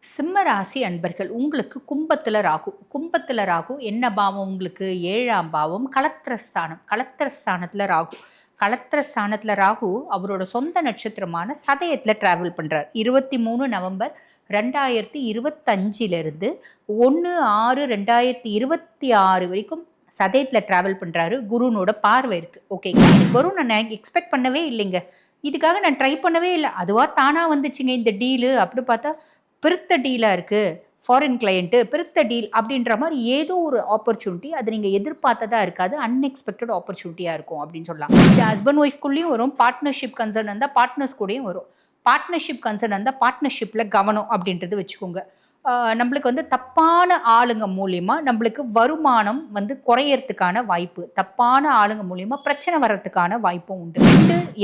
சிம்ம ராசி அன்பர்கள் உங்களுக்கு கும்பத்துல ராகு என்ன பாவம்? உங்களுக்கு ஏழாம் பாவம் கலத்திரஸ்தானத்துல ராகு. கலத்திரஸ்தானத்துல ராகு அவரோட சொந்த நட்சத்திரமான சதயத்துல டிராவல் பண்றார். 23 நவம்பர் 2025 1/6/2026 வரைக்கும் சதயத்துல டிராவல் பண்றாரு. குருனோட பார்வை இருக்கு. ஓகேங்க, இது வரும் நான் எக்ஸ்பெக்ட் பண்ணவே இல்லைங்க. இதுக்காக நான் ட்ரை பண்ணவே இல்லை, அதுவா தானா வந்துச்சுங்க இந்த டீலு. அப்படி பார்த்தா பெருத்த டீலாக இருக்குது, ஃபாரின் கிளையண்ட்டு பெருத்த டீல் அப்படின்ற மாதிரி ஏதோ ஒரு ஆப்பர்ச்சுனிட்டி, அது நீங்கள் எதிர்பார்த்ததா இருக்காது, அன்எக்ஸ்பெக்டட் ஆப்பர்ச்சுனிட்டியாக இருக்கும் அப்படின்னு சொல்லலாம். இது ஹஸ்பண்ட் ஒய்ஃப்குள்ளேயும் வரும், பார்ட்னர்ஷிப் கன்சர்ன் இருந்தால் பார்ட்னர்ஸ் கூடயும் வரும். பார்ட்னர்ஷிப் கன்சர்ன் இருந்தால் பார்ட்னர்ஷிப்பில் கவனம் அப்படின்றது வச்சுக்கோங்க. நம்மளுக்கு வந்து தப்பான ஆளுங்க மூலியமா நம்மளுக்கு வருமானம் வந்து குறையறதுக்கான வாய்ப்பு, தப்பான ஆளுங்க மூலியமா பிரச்சனை வர்றதுக்கான வாய்ப்பும் உண்டு.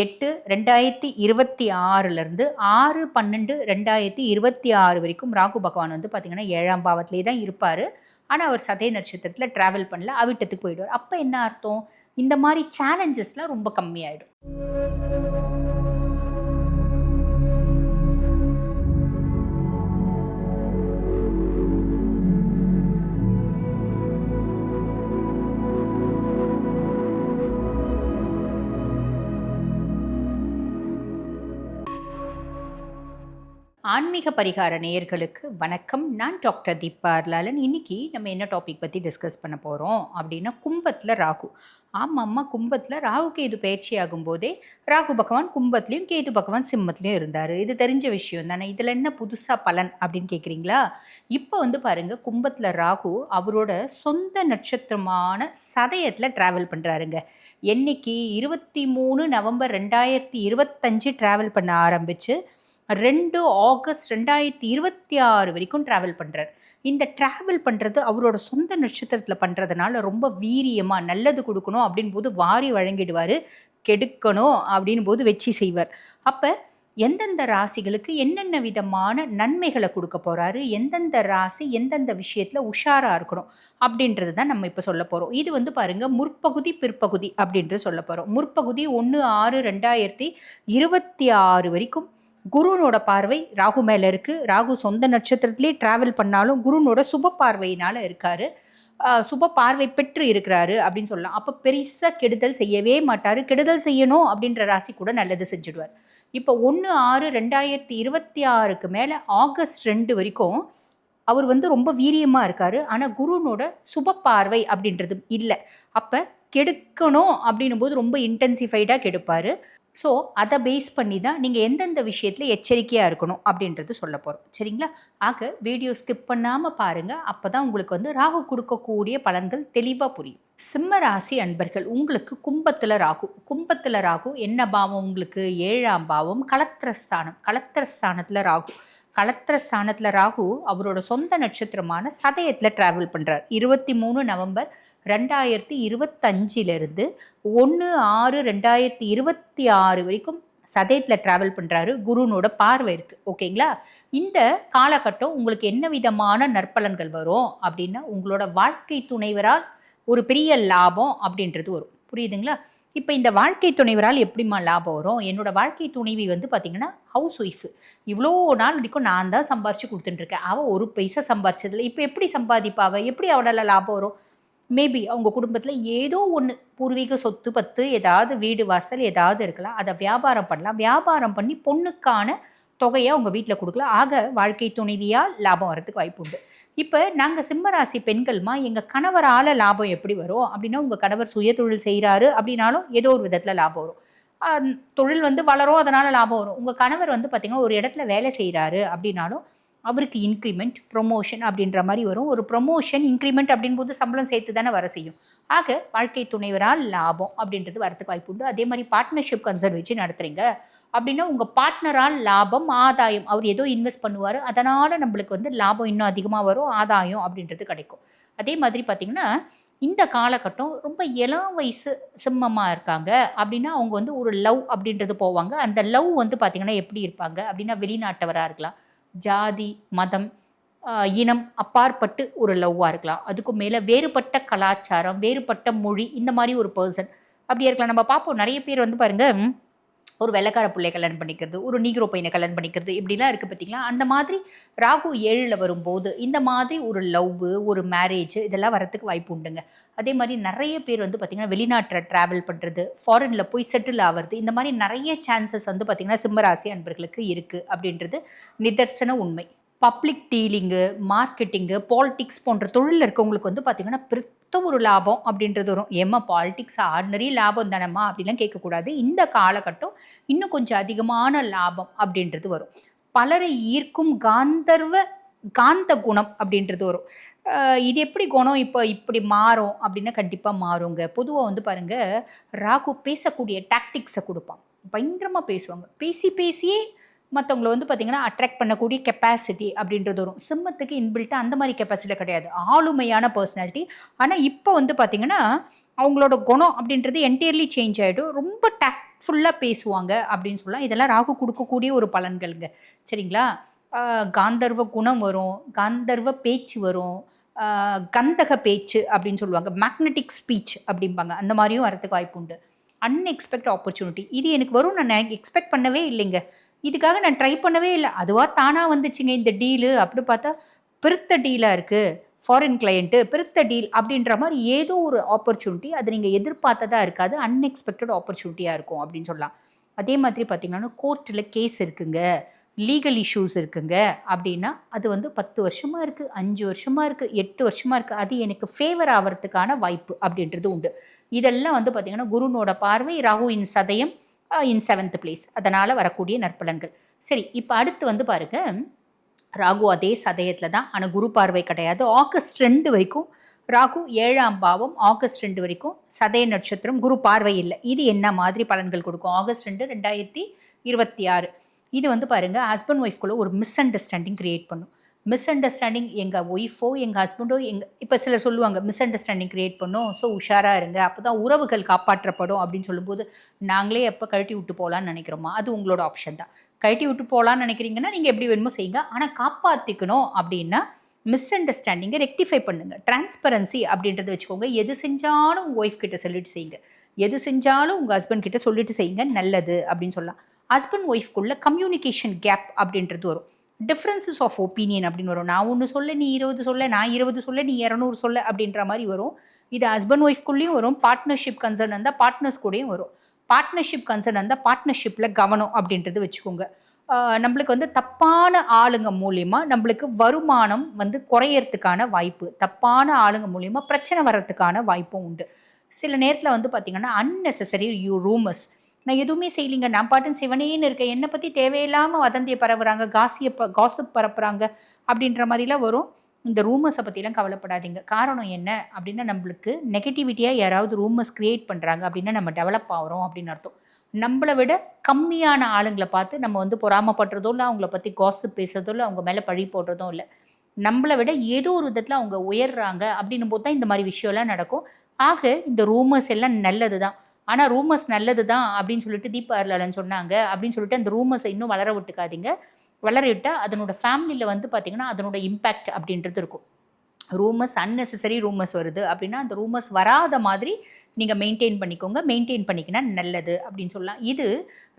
2/8/2026 6/12/2026 வரைக்கும் ராகு பகவான் வந்து பார்த்தீங்கன்னா 7ஆம் பாவத்திலே தான் இருப்பார். ஆனால் அவர் சதய நட்சத்திரத்தில் டிராவல் பண்ணல, அவிட்டத்துக்கு போயிடுவார். அப்போ என்ன அர்த்தம்? இந்த மாதிரி சேலஞ்சஸ்லாம் ரொம்ப கம்மியாயிடும். ஆன்மீக பரிகார நேயர்களுக்கு வணக்கம். நான் டாக்டர் தீபா அர்லாலன். இன்னைக்கு நம்ம என்ன டாபிக் பற்றி டிஸ்கஸ் பண்ண போகிறோம் அப்படின்னா, கும்பத்தில் ராகு. ஆமாம்மா, கும்பத்தில் ராகு கேது பயிற்சி ஆகும்போதே ராகு பகவான் கும்பத்துலேயும் கேது பகவான் சிம்மத்துலேயும் இருந்தார். இது தெரிஞ்ச விஷயம் தானே. இதில் என்ன புதுசாக பலன் அப்படின்னு கேட்குறீங்களா? இப்போ வந்து பாருங்கள், கும்பத்தில் ராகு அவரோட சொந்த நட்சத்திரமான சதயத்தில் ட்ராவல் பண்ணுறாருங்க. என்னைக்கு 23 நவம்பர் 2025 ட்ராவல் பண்ண ஆரம்பித்து 2 ஆகஸ்ட் 2026 வரைக்கும் ட்ராவல் பண்ணுறார். இந்த ட்ராவல் பண்ணுறது அவரோட சொந்த நட்சத்திரத்தில் பண்ணுறதுனால ரொம்ப வீரியமாக நல்லது கொடுக்கணும் அப்படின் போது வாரி வழங்கிடுவார், கெடுக்கணும் அப்படின் போது வச்சு செய்வார். அப்போ எந்தெந்த ராசிகளுக்கு என்னென்ன விதமான நன்மைகளை கொடுக்க போகிறாரு, எந்தெந்த ராசி எந்தெந்த விஷயத்தில் உஷாராக இருக்கணும் அப்படின்றது தான் நம்ம இப்போ சொல்ல போகிறோம். இது வந்து பாருங்கள், முற்பகுதி பிற்பகுதி அப்படின்றது சொல்ல போகிறோம். முற்பகுதி 1/6/2026 வரைக்கும் குருனோட பார்வை ராகு மேலே இருக்குது. ராகு சொந்த நட்சத்திரத்திலே ட்ராவல் பண்ணாலும் குருனோட சுப பார்வையினால் இருக்கார், சுப பார்வை பெற்று இருக்கிறாரு அப்படின்னு சொல்லலாம். அப்போ பெருசாக கெடுதல் செய்யவே மாட்டார். கெடுதல் செய்யணும் அப்படின்ற ராசி கூட நல்லது செஞ்சுடுவார். இப்போ 1/6/2026 மேலே ஆகஸ்ட் 2 வரைக்கும் அவர் வந்து ரொம்ப வீரியமாக இருக்கார். ஆனால் குருனோட சுப பார்வை அப்படின்றது இல்லை. அப்போ கெடுக்கணும் அப்படின்னும் போது ரொம்ப இன்டென்சிஃபைடாக கெடுப்பார். ஸோ அதை பேஸ் பண்ணி தான் நீங்கள் எந்தெந்த விஷயத்தில் எச்சரிக்கையாக இருக்கணும் அப்படின்றது சொல்ல போகிறோம். சரிங்களா? ஆக வீடியோ ஸ்கிப் பண்ணாமல் பாருங்கள். அப்போ தான் உங்களுக்கு வந்து ராகு கொடுக்கக்கூடிய பலன்கள் தெளிவாக புரியும். சிம்ம ராசி அன்பர்கள் உங்களுக்கு கும்பத்தில் ராகு என்ன பாவம்? உங்களுக்கு 7ஆம் பாவம் கலத்திரஸ்தானத்தில் ராகு. கலத்திரஸ்தானத்தில் ராகு அவரோட சொந்த நட்சத்திரமான சதயத்தில் ட்ராவல் பண்ணுறார். 23 நவம்பர் 2025 1/6/2026 வரைக்கும் சதயத்தில் ட்ராவல் பண்ணுறாரு. குருனோட பார்வை இருக்குது. ஓகேங்களா? இந்த காலகட்டம் உங்களுக்கு என்ன விதமான நற்பலன்கள் வரும் அப்படின்னா, உங்களோட வாழ்க்கை துணைவரால் ஒரு பெரிய லாபம் அப்படின்றது வரும். புரியுதுங்களா? இப்போ இந்த வாழ்க்கை துணைவரால் எப்படிமா லாபம் வரும்? என்னோட வாழ்க்கை துணைவி வந்து பார்த்திங்கன்னா ஹவுஸ் ஒய்ஃபு. இவ்வளோ நாள் வரைக்கும் நான் தான் சம்பாரித்து கொடுத்துட்டுருக்கேன். அவள் ஒரு பைசா சம்பாரிச்சதில்லை. இப்போ எப்படி சம்பாதிப்பாவ? எப்படி அவளால் லாபம் வரும்? மேபி அவங்க குடும்பத்தில் ஏதோ ஒன்று பூர்வீக சொத்து பத்து ஏதாவது வீடு வாசல் ஏதாவது இருக்கலாம். அதை வியாபாரம் பண்ணலாம். வியாபாரம் பண்ணி பொண்ணுக்கான தொகையை அவங்க வீட்டில் கொடுக்கலாம். ஆக வாழ்க்கை துணைவியால் லாபம் வரதுக்கு வாய்ப்பு உண்டு. இப்போ நாங்கள் சிம்மராசி பெண்கள்மா, எங்கள் கணவரால் லாபம் எப்படி வரும் அப்படின்னா, உங்கள் கணவர் சுய தொழில் செய்கிறாரு அப்படின்னாலும் ஏதோ ஒரு விதத்தில் லாபம் வரும். தொழில் வந்து வளரும், அதனால் லாபம் வரும். உங்கள் கணவர் வந்து பார்த்திங்கன்னா ஒரு இடத்துல வேலை செய்கிறாரு அப்படின்னாலும் அவருக்கு இன்க்ரிமெண்ட் ப்ரொமோஷன் அப்படின்ற மாதிரி வரும். ஒரு ப்ரொமோஷன் இன்க்ரிமெண்ட் அப்படின்போது சம்பளம் சேர்த்து தானே வர செய்யும். ஆக வாழ்க்கை துணைவரால் லாபம் அப்படின்றது வரத்துக்கு வாய்ப்பு உண்டு. அதே மாதிரி பார்ட்னர்ஷிப் கன்சர்ன் வச்சு நடத்துகிறீங்க அப்படின்னா உங்கள் பார்ட்னரால் லாபம் ஆதாயம், அவர் ஏதோ இன்வெஸ்ட் பண்ணுவார், அதனால் நம்மளுக்கு வந்து லாபம் இன்னும் அதிகமாக வரும், ஆதாயம் அப்படின்றது கிடைக்கும். அதே மாதிரி பார்த்திங்கன்னா இந்த காலகட்டம் ரொம்ப இளம் வயசு சிம்மமாக இருக்காங்க அப்படின்னா அவங்க வந்து ஒரு லவ் அப்படின்றது போவாங்க. அந்த லவ் வந்து பார்த்திங்கன்னா எப்படி இருப்பாங்க அப்படின்னா, வெளிநாட்டவராக இருக்கலாம், ஜாதி மதம் இனம் அப்பாற்பட்டு ஒரு லவ்வாக இருக்கலாம், அதுக்கும் மேலே வேறுபட்ட கலாச்சாரம் வேறுபட்ட மொழி இந்த மாதிரி ஒரு பர்சன் அப்படியே இருக்கலாம். நம்ம பார்ப்போம் நிறைய பேர் வந்து பாருங்கள், ஒரு வெள்ளைக்கார பிள்ளைய கல்யாணம் பண்ணிக்கிறது, ஒரு நீக்ரோ பையனை கல்யாணம் பண்ணிக்கிறது, இப்படிலாம் இருக்குது பார்த்தீங்களா? அந்த மாதிரி ராகு 7ல் வரும்போது இந்த மாதிரி ஒரு லவ்வு, ஒரு மேரேஜ் இதெல்லாம் வரத்துக்கு வாய்ப்பு உண்டுங்க. அதே மாதிரி நிறைய பேர் வந்து பார்த்தீங்கன்னா, வெளிநாட்டில ட்ராவல் பண்ணுறது, ஃபாரின்ல போய் செட்டில் ஆவது, இந்த மாதிரி நிறைய சான்சஸ் வந்து பார்த்தீங்கன்னா, சிம்ம ராசி அன்பர்களுக்கு இருக்குது அப்படின்றது நிதர்சன உண்மை. பப்ளிக் டீலிங்கு, மார்க்கெட்டிங்கு, பாலிடிக்ஸ் போன்ற தொழிலில் இருக்கவங்களுக்கு வந்து பார்த்தீங்கன்னா, பெருத்த ஒரு லாபம் அப்படின்றது வரும். ஏம்மா பாலிடிக்ஸ் ஆர்டினரி லாபம் தானம்மா அப்படிலாம் கேட்கக்கூடாது. இந்த காலகட்டம் இன்னும் கொஞ்சம் அதிகமான லாபம் அப்படின்றது வரும். பலரை ஈர்க்கும் காந்த குணம் அப்படின்றது வரும். இது எப்படி குணம் இப்போ இப்படி மாறும் அப்படின்னா கண்டிப்பாக மாறுங்க. பொதுவாக வந்து பாருங்கள், ராகு பேசக்கூடிய டாக்டிக்ஸை கொடுப்பான். பயங்கரமாக பேசுவாங்க. பேசி பேசியே மற்றவங்கள வந்து பார்த்திங்கன்னா அட்ராக்ட் பண்ணக்கூடிய கெப்பாசிட்டி அப்படின்றது வரும். சிம்மத்துக்கு இன்பில்ட்டாக அந்த மாதிரி கெப்பாசிட்டி கிடையாது. ஆளுமையான பர்சனாலிட்டி. ஆனால் இப்போ வந்து பார்த்திங்கன்னா அவங்களோட குணம் அப்படின்றது என்டையர்லி சேஞ்ச் ஆகிடும். ரொம்ப டேக்ட்ஃபுல்லாக பேசுவாங்க அப்படின்னு சொல்லலாம். இதெல்லாம் ராகு கொடுக்கக்கூடிய ஒரு பலன்கள்ங்க. சரிங்களா? காந்தர்வ குணம் வரும், காந்தர்வ பேச்சு வரும், கந்தக பேச்சு அப்படின்னு சொல்லுவாங்க, மேக்னெட்டிக் ஸ்பீச் அப்படிம்பாங்க. அந்த மாதிரியும் வரத்துக்கு வாய்ப்பு உண்டு. அன்எக்ஸ்பெக்ட் ஆப்பர்ச்சுனிட்டி இது எனக்கு வரும், நான் எக்ஸ்பெக்ட் பண்ணவே இல்லைங்க, இதுக்காக நான் ட்ரை பண்ணவே இல்லை, அதுவாக தானாக வந்துச்சுங்க இந்த டீலு. அப்படி பார்த்தா பெருத்த டீலாக இருக்குது, ஃபாரின் கிளையண்ட்டு பெருத்த டீல் அப்படின்ற மாதிரி ஏதோ ஒரு ஆப்பர்ச்சுனிட்டி, அது நீங்கள் எதிர்பார்த்ததாக இருக்காது, அன்எக்ஸ்பெக்டட் ஆப்பர்ச்சுனிட்டியாக இருக்கும் அப்படின்னு சொல்லலாம். அதே மாதிரி பார்த்திங்கன்னா கோர்ட்டில் கேஸ் இருக்குங்க, லீகல் இஷ்யூஸ் இருக்குங்க அப்படின்னா அது வந்து 10 வருஷமாக இருக்குது, 5 வருஷமாக இருக்குது, 8 வருஷமாக இருக்குது, அது எனக்கு ஃபேவர் ஆகிறதுக்கான வாய்ப்பு அப்படின்றது உண்டு. இதெல்லாம் வந்து பார்த்திங்கன்னா குருனோட பார்வை, ராகு இன் சதயம் இன் 7th பிளேஸ், அதனால் வரக்கூடிய நற்பலன்கள். சரி, இப்போ அடுத்து வந்து பாருங்க, ராகு அதே சதயத்தில் தான், ஆனால் குரு பார்வை கிடையாது. ஆகஸ்ட் 2 வரைக்கும் ராகு 7ஆம் பாவம், ஆகஸ்ட் 2 வரைக்கும் சதய நட்சத்திரம், குரு பார்வை இல்லை. இது என்ன மாதிரி பலன்கள் கொடுக்கும்? ஆகஸ்ட் 2 2026 இது வந்து பாருங்கள், ஹஸ்பண்ட் ஒய்ஃப்குள்ளே ஒரு மிஸ் அண்டர்ஸ்டாண்டிங் க்ரியேட் பண்ணும். மிஸ் அண்டர்ஸ்டாண்டிங் எங்கள் ஒய்ஃபோ எங்கள் ஹஸ்பண்டோ இப்போ சிலர் சொல்லுவாங்க மிஸ் அண்டர்ஸ்டாண்டிங் க்ரியேட் பண்ணும், ஸோ உஷாராக இருங்க, அப்போ தான் உறவுகள் காப்பாற்றப்படும் அப்படின்னு சொல்லும்போது, நாங்களே எப்போ கழட்டி விட்டு போகலான்னு நினைக்கிறோமா? அது உங்களோட ஆப்ஷன் தான். கழட்டி விட்டு போகலான்னு நினைக்கிறீங்கன்னா நீங்கள் எப்படி வேணுமோ செய்யுங்க, ஆனால் காப்பாற்றிக்கணும் அப்படின்னா மிஸ் அண்டர்ஸ்டாண்டிங்கை ரெக்டிஃபை பண்ணுங்கள். டிரான்ஸ்பரன்சி அப்படின்றத வச்சுக்கோங்க. எது செஞ்சாலும் உங்கள் ஒய்ஃப் கிட்ட சொல்லிட்டு செய்யுங்க, எது செஞ்சாலும் உங்கள் ஹஸ்பண்ட் கிட்ட சொல்லிட்டு செய்யுங்க, நல்லது அப்படின்னு சொல்லலாம். ஹஸ்பண்ட் ஒய்ஃப்குள்ள கம்யூனிகேஷன் கேப் அப்படின்றது வரும். டிஃப்ரென்சஸ் ஆஃப் ஒப்பீனியன் அப்படின்னு வரும். நான் ஒன்று சொல்ல நீ 20 சொல்ல, நான் 20 சொல்ல நீ 200 சொல்ல அப்படின்ற மாதிரி வரும். இது ஹஸ்பண்ட் ஒய்ஃப்குள்ளேயும் வரும். பார்ட்னர்ஷிப் கன்சர்ன் இருந்தால் பார்ட்னர்ஸ் கூடயும் வரும். பார்ட்னர்ஷிப் கன்சர்ன் இருந்தால் பார்ட்னர்ஷிப்பில் கவனம் அப்படின்றது வச்சுக்கோங்க. நம்மளுக்கு வந்து தப்பான ஆளுங்க மூலிமா நம்மளுக்கு வருமானம் வந்து குறையறதுக்கான வாய்ப்பு, தப்பான ஆளுங்க மூலிமா பிரச்சனை வர்றதுக்கான வாய்ப்பும் உண்டு. சில நேரத்தில் வந்து பார்த்திங்கன்னா அன்னெசரி ரூமர்ஸ், நான் எதுவுமே செய்யலிங்க, நான் பாட்டுன்னு சிவனேன்னு இருக்கேன், என்னை பற்றி தேவையில்லாமல் வதந்தியை பரவுறாங்க, காசிப் பரப்புகிறாங்க அப்படின்ற மாதிரிலாம் வரும். இந்த ரூமர்ஸை பற்றிலாம் கவலைப்படாதீங்க. காரணம் என்ன அப்படின்னா, நம்மளுக்கு நெகட்டிவிட்டியாக யாராவது ரூமர்ஸ் க்ரியேட் பண்ணுறாங்க அப்படின்னா நம்ம டெவலப் ஆகிறோம் அப்படின்னு அர்த்தம். நம்மளை விட கம்மியான ஆளுங்களை பார்த்து நம்ம வந்து பொறாமப்படுறதோ இல்லை, அவங்கள பற்றி காசிப் பேசுறதோ இல்லை, அவங்க மேலே பழி போடுறதும் இல்லை. நம்மளை விட ஏதோ ஒரு விதத்தில் அவங்க உயர்றாங்க அப்படின்னும் போது தான் இந்த மாதிரி விஷயம்லாம் நடக்கும். ஆக இந்த ரூமர்ஸ் எல்லாம் நல்லது தான். ஆனால் ரூமர்ஸ் நல்லது தான் அப்படின்னு சொல்லிட்டு தீபா அருளாளன் சொன்னாங்க அப்படின்னு சொல்லிட்டு அந்த ரூமர்ஸை இன்னும் வளர விட்டுக்காதீங்க. வளர விட்டால் அதனோட ஃபேமிலியில் வந்து பார்த்திங்கன்னா அதனோட இம்பேக்ட் அப்படின்றது இருக்கும். ரூமர்ஸ் அன்னெசரி ரூமர்ஸ் வருது அப்படின்னா அந்த ரூமர்ஸ் வராத மாதிரி நீங்கள் மெயின்டைன் பண்ணிக்கோங்க. மெயின்டைன் பண்ணிக்கினா நல்லது அப்படின்னு சொல்லலாம். இது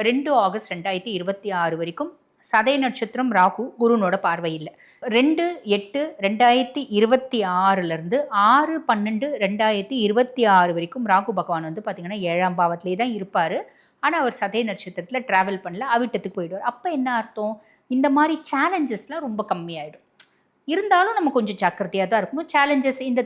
2 ஆகஸ்ட் 2026 வரைக்கும் சதய நட்சத்திரம், ராகு, குருனோட பார்வை இல்லை. 2/8/2026 6/12/2026 வரைக்கும் ராகு பகவான் வந்து பார்த்திங்கன்னா 7ஆம் பாவத்திலே தான் இருப்பார். ஆனால் அவர் சதய நட்சத்திரத்தில் ட்ராவல் பண்ணல, அவிட்டத்துக்கு போயிடுவார். அப்போ என்ன அர்த்தம்? இந்த மாதிரி சேலஞ்சஸ்லாம் ரொம்ப கம்மியாயிடும். இருந்தாலும் நம்ம கொஞ்சம் ஜாக்கிரதையாக தான் இருக்கணும். சேலஞ்சஸ், இந்த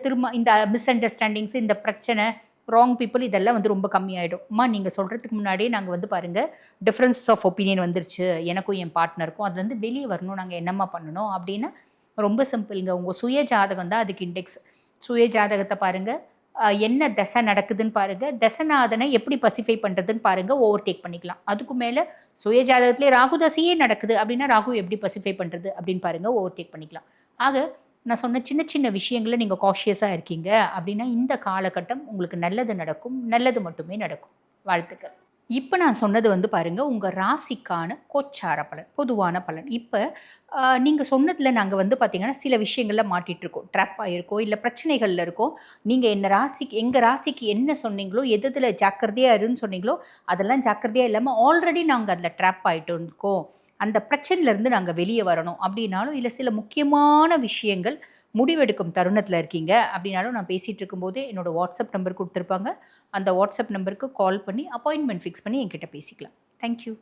மிஸ் அண்டர்ஸ்டாண்டிங்ஸ், இந்த பிரச்சனை, ராங் பீப்புள், இதெல்லாம் வந்து ரொம்ப கம்மியாயிடும். அம்மா நீங்கள் சொல்கிறதுக்கு முன்னாடியே நாங்கள் வந்து பாருங்கள் டிஃப்ரென்ஸ் ஆஃப் ஒப்பீனியன் வந்துருச்சு எனக்கும் என் பார்ட்னருக்கும், அதுலேருந்து வெளியே வரணும், நாங்கள் என்னம்மா பண்ணணும் அப்படின்னா ரொம்ப சிம்பிளுங்க. உங்கள் சுய ஜாதகம் தான் அதுக்கு இண்டெக்ஸ். சுய ஜாதகத்தை பாருங்கள், என்ன தசை நடக்குதுன்னு பாருங்கள், தசநாதனை எப்படி பசிஃபை பண்ணுறதுன்னு பாருங்கள், ஓவர்டேக் பண்ணிக்கலாம். அதுக்கு மேலே சுய ஜாதகத்திலே ராகு தசையே நடக்குது அப்படின்னா ராகு எப்படி பசிஃபை பண்ணுறது அப்படின்னு பாருங்கள், ஓவர்டேக் பண்ணிக்கலாம். ஆக நான் சொன்ன சின்ன சின்ன விஷயங்களில் நீங்கள் காஷியஸாக இருக்கீங்க அப்படின்னா இந்த காலகட்டம் உங்களுக்கு நல்லது நடக்கும், நல்லது மட்டுமே நடக்கும். வாழ்த்துக்கள். இப்ப நான் சொன்னது வந்து பாருங்க, உங்க ராசிக்கான கோச்சார பலன், பொதுவான பலன். இப்ப நீங்க சொன்னதுல நாங்க வந்து பார்த்தீங்கன்னா, சில விஷயங்கள்ல மாட்டிட்டுருக்கோம். ட்ராப் ஆயிருக்கோம், இல்ல பிரச்சனைகள்ல இருக்கோம். நீங்க எங்க ராசிக்கு என்ன சொன்னீங்களோ, எதுல ஜாக்கிரதையா இருன்னு சொன்னீங்களோ, அதெல்லாம் ஜாக்கிரதையா இல்லாம ஆல்ரெடி நாங்க அதுல ட்ராப் ஆயிட்டு இருக்கோம். அந்த பிரச்சனையிலருந்து நாங்க வெளிய வரணும் அப்டின்னாலும், இல்ல சில முக்கியமான விஷயங்கள் முடிவெடுக்கும் தருணத்துல இருக்கீங்க அப்டின்னாலும், நான் பேசிட்டு இருக்கும்போதே என்னோட வாட்ஸ்அப் நம்பர் குடுத்துருப்பாங்க. அந்த வாட்ஸ்அப் நம்பருக்கு கால் பண்ணி அப்பாயின்ட்மெண்ட் ஃபிக்ஸ் பண்ணி என்கிட்ட பேசிக்கலாம். Thank you.